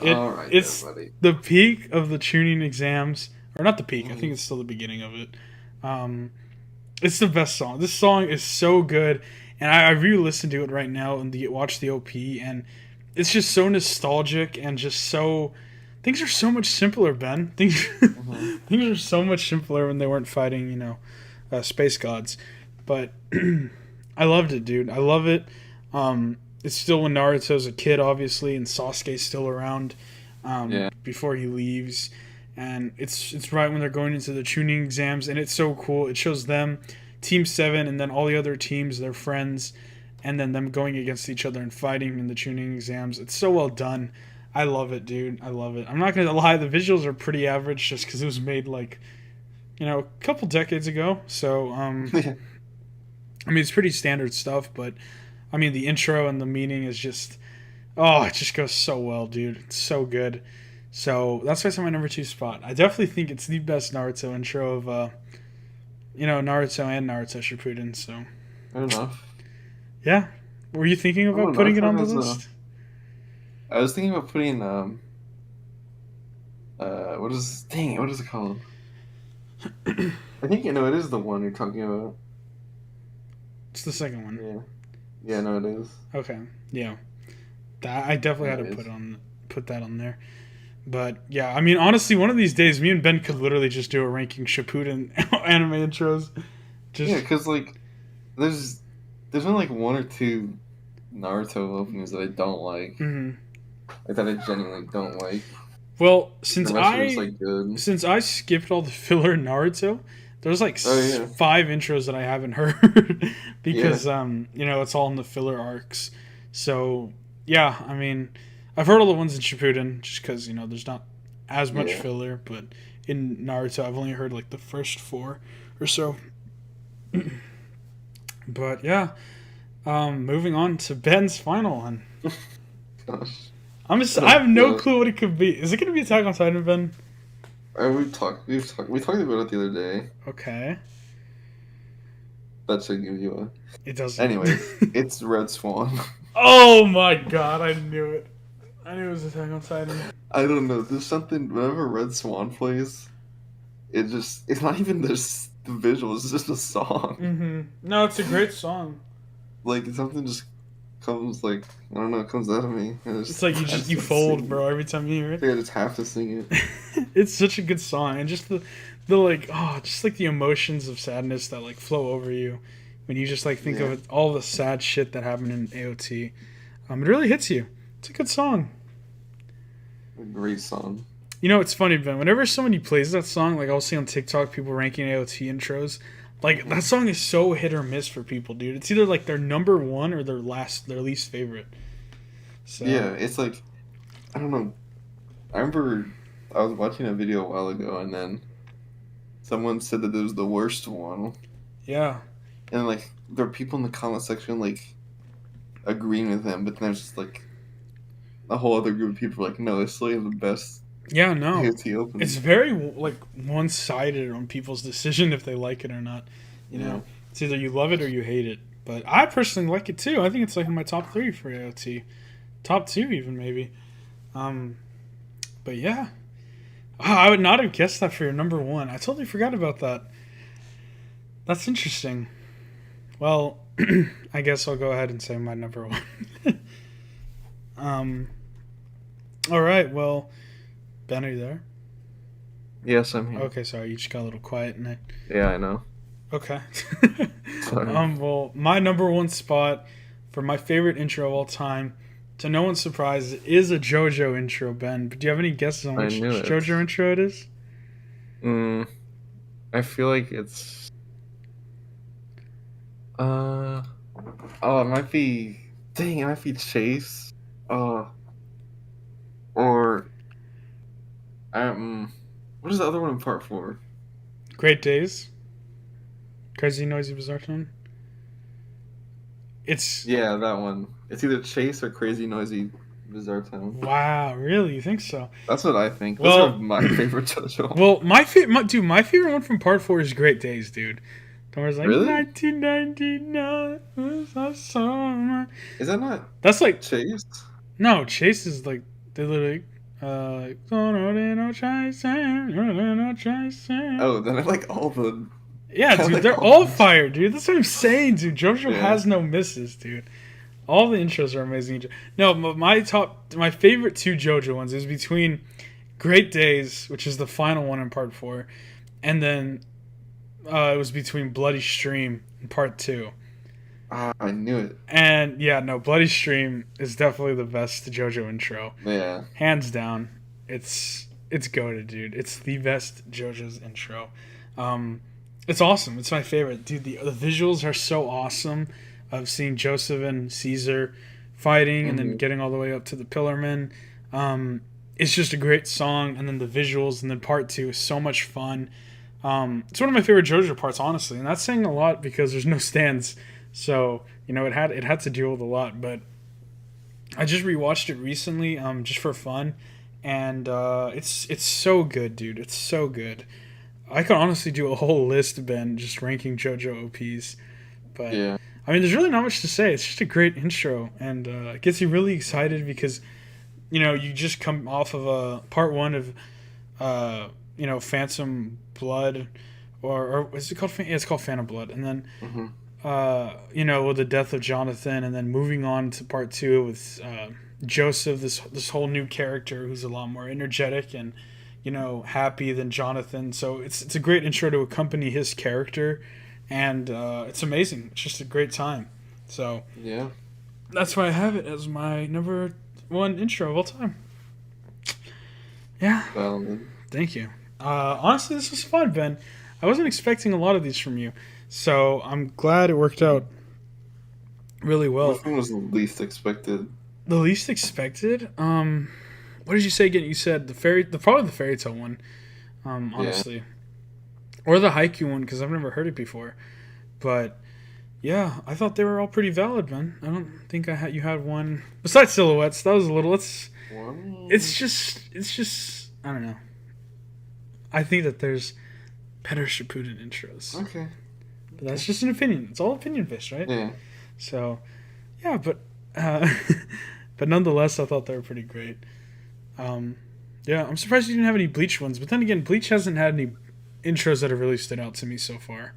Alright, it's buddy. the peak of the tuning exams, or not the peak. I think it's still the beginning of it. It's the best song. This song is so good, and I re-listened to it right now and watch the OP, and it's just so nostalgic and just so. Things are so much simpler, Ben. Things are so much simpler when they weren't fighting, space gods. But I loved it, dude. I love it. It's still when Naruto's a kid, obviously, and Sasuke's still around before he leaves. And it's right when they're going into the tuning exams, and it's so cool. It shows them, Team 7, and then all the other teams, their friends, and then them going against each other and fighting in the tuning exams. It's so well done. I love it, dude. I love it. I'm not going to lie, the visuals are pretty average just because it was made, a couple decades ago. So, I mean, it's pretty standard stuff, but, I mean, the intro and the meaning is just, it just goes so well, dude. It's so good. So that's why it's on my number 2 spot. I definitely think it's the best Naruto intro of, Naruto and Naruto Shippuden. So, Fair enough. Yeah. Were you thinking about putting it on the list? I was thinking about putting what is it called? I think it is the one you're talking about. It's the second one. Yeah, no, it is. Okay, yeah. I definitely had to put that on there. But yeah, I mean, honestly, one of these days, me and Ben could literally just do a ranking Shippuden anime intros. Because there's only one or two Naruto openings that I don't like. Mm-hmm. That I genuinely don't like. Well, since I skipped all the filler in Naruto, there's 5 intros that I haven't heard because it's all in the filler arcs. So yeah, I mean, I've heard all the ones in Shippuden just because there's not as much filler, but in Naruto I've only heard the first 4 or so. But yeah, moving on to Ben's final one. Gosh. I have no clue what it could be. Is it going to be Attack on Titan, Ben? We talked about it the other day. Okay. That should give you a... It doesn't. Anyway, it's Red Swan. Oh my god, I knew it. I knew it was Attack on Titan. I don't know. There's something... Whenever Red Swan plays, it's not even the visuals, it's just a song. Mm-hmm. No, it's a great song. Something just comes I don't know, it comes out of me. It's you fold, bro, every time you hear it. I just have to sing it. It's such a good song, and just the the emotions of sadness that flow over you when you just think of all the sad shit that happened in AOT. It really hits you. It's a good song. A great song. It's funny, Ben. Whenever somebody plays that song, I'll see on TikTok people ranking AOT intros. That song is so hit or miss for people, dude. It's either their number 1 or their least favorite. So yeah, it's I don't know. I remember I was watching a video a while ago, and then someone said that it was the worst one. Yeah. And there are people in the comment section agreeing with them, but then there's just a whole other group of people no, it's still the best. Yeah, no. AOT opening. It's very one-sided on people's decision if they like it or not. You know, it's either you love it or you hate it. But I personally like it too. I think it's in my top 3 for AOT, top 2 even maybe. But yeah, I would not have guessed that for your number 1. I totally forgot about that. That's interesting. Well, I guess I'll go ahead and say my number 1. All right. Well. Ben, are you there? Yes, I'm here. Okay, sorry, you just got a little quiet in it. Yeah, I know. Okay. Sorry. Well, my number 1 spot for my favorite intro of all time, to no one's surprise, is a JoJo intro, Ben. But do you have any guesses on which JoJo intro it is? I feel like it's... it might be... Dang, it might be Chase. Or... What is the other one in part 4? Great Days. Crazy Noisy Bizarre Town. Yeah, that one. It's either Chase or Crazy Noisy Bizarre Town. Wow, really? You think so? That's what I think. Well, those are my favorite JoJo. Well, my favorite one from part 4 is Great Days, dude. Where it's like, really? 1999 was our summer. Is that not? That's like Chase. No, Chase is like they literally. Oh, then I like all the. Yeah, dude, like they're all fire, dude. That's what I'm saying, dude. JoJo has no misses, dude. All the intros are amazing. No, my favorite 2 JoJo ones is between Great Days, which is the final one in part 4, and then it was between Bloody Stream in part 2. I knew it. And yeah, no, Bloody Stream is definitely the best JoJo intro. Yeah, hands down. It's goated, dude. It's the best JoJo's intro. It's awesome. It's my favorite, dude. The visuals are so awesome. Of seeing Joseph and Caesar fighting, and then getting all the way up to the Pillarmen. It's just a great song, and then the visuals, and then part 2 is so much fun. It's one of my favorite JoJo parts, honestly, and that's saying a lot because there's no stands, so it had to deal with a lot. But I just rewatched it recently, just for fun, and it's so good, dude. It's so good. I could honestly do a whole list, Ben, just ranking JoJo OPs, but yeah. I mean, there's really not much to say. It's just a great intro, and it gets you really excited because, you just come off of a part 1 of, Phantom Blood, or is it called? Yeah, it's called Phantom Blood, and then, with the death of Jonathan, and then moving on to part 2 with Joseph, this whole new character who's a lot more energetic and, happy than Jonathan. So it's a great intro to accompany his character. And it's amazing. It's just a great time. So yeah, that's why I have it as my number 1 intro of all time. Yeah. Well, thank you. Honestly, this was fun, Ben. I wasn't expecting a lot of these from you, so I'm glad it worked out really well. Which one was the least expected? The least expected? What did you say again? You said probably the fairy tale one. Honestly. Yeah. Or the Haikyuu one, because I've never heard it before. But, yeah, I thought they were all pretty valid, man. I don't think you had one. Besides Silhouettes, that was a little... It's just... I don't know. I think that there's better Shippuden intros. Okay. But that's just an opinion. It's all opinion-based, right? Yeah. So, yeah, but... but nonetheless, I thought they were pretty great. Yeah, I'm surprised you didn't have any Bleach ones. But then again, Bleach hasn't had any intros that have really stood out to me so far.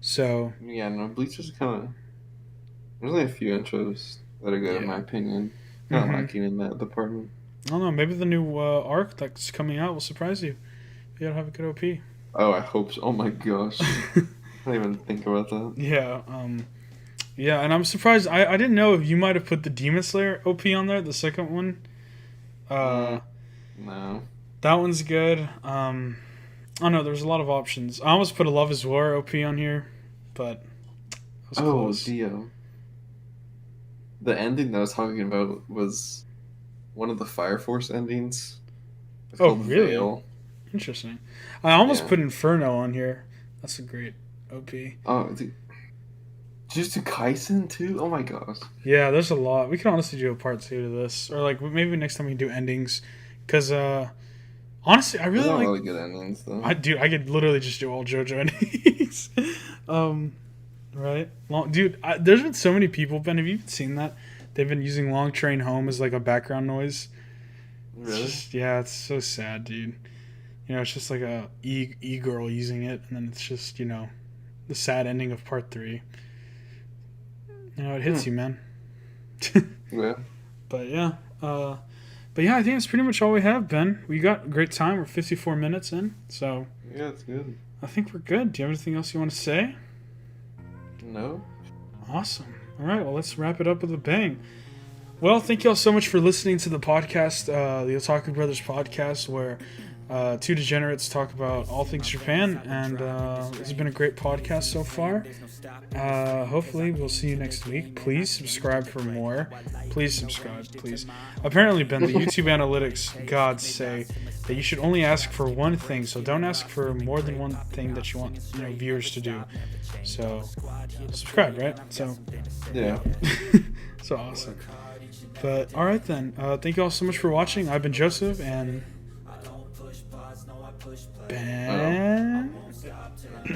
So yeah, no, Bleach is kind of. There's only a few intros that are good in my opinion. Kind of lacking in that department. I don't know. Maybe the new arc that's coming out will surprise you. You gotta have a good OP. Oh, I hope so. Oh my gosh, I didn't even think about that. Yeah, yeah, and I'm surprised. I didn't know if you might have put the Demon Slayer OP on there, the second one. No. That one's good. I don't know, there's a lot of options. I almost put a Love is War OP on here, but that was close. The ending that I was talking about was one of the Fire Force endings. It's called really? Veil. Interesting. I almost put Inferno on here. That's a great OP. Oh, Jujutsu Kaisen too? Oh my gosh. Yeah, there's a lot. We can honestly do a part 2 to this. Or like maybe next time we can do endings. Because honestly, I really like... really good endings, though. I could literally just do all JoJo endings. Right? There's been so many people, Ben, have you even seen that? They've been using Long Train Home as like a background noise. Really? It's so sad, dude. It's just like a e-girl using it, and then it's just, the sad ending of part 3. It hits you, man. Yeah. But yeah, I think that's pretty much all we have, Ben. We got a great time. We're 54 minutes in, so... Yeah, it's good. I think we're good. Do you have anything else you want to say? No. Awesome. All right, well, let's wrap it up with a bang. Well, thank you all so much for listening to the podcast, the Otaku Brothers podcast, where Two degenerates talk about all things Japan, and this has been a great podcast so far. Hopefully we'll see you next week. Please subscribe for more. Please subscribe, please. Apparently, Ben, the YouTube analytics gods say that you should only ask for one thing, so don't ask for more than one thing that you want viewers to do. So subscribe, right? So yeah. So awesome. But all right then. Thank you all so much for watching. I've been Joseph and Ben.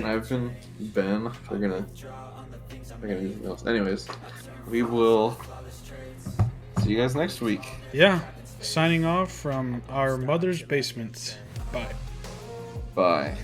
I've been Ben. We're gonna do something else. Anyways, we will see you guys next week. Yeah. Signing off from our mother's basement. Bye. Bye.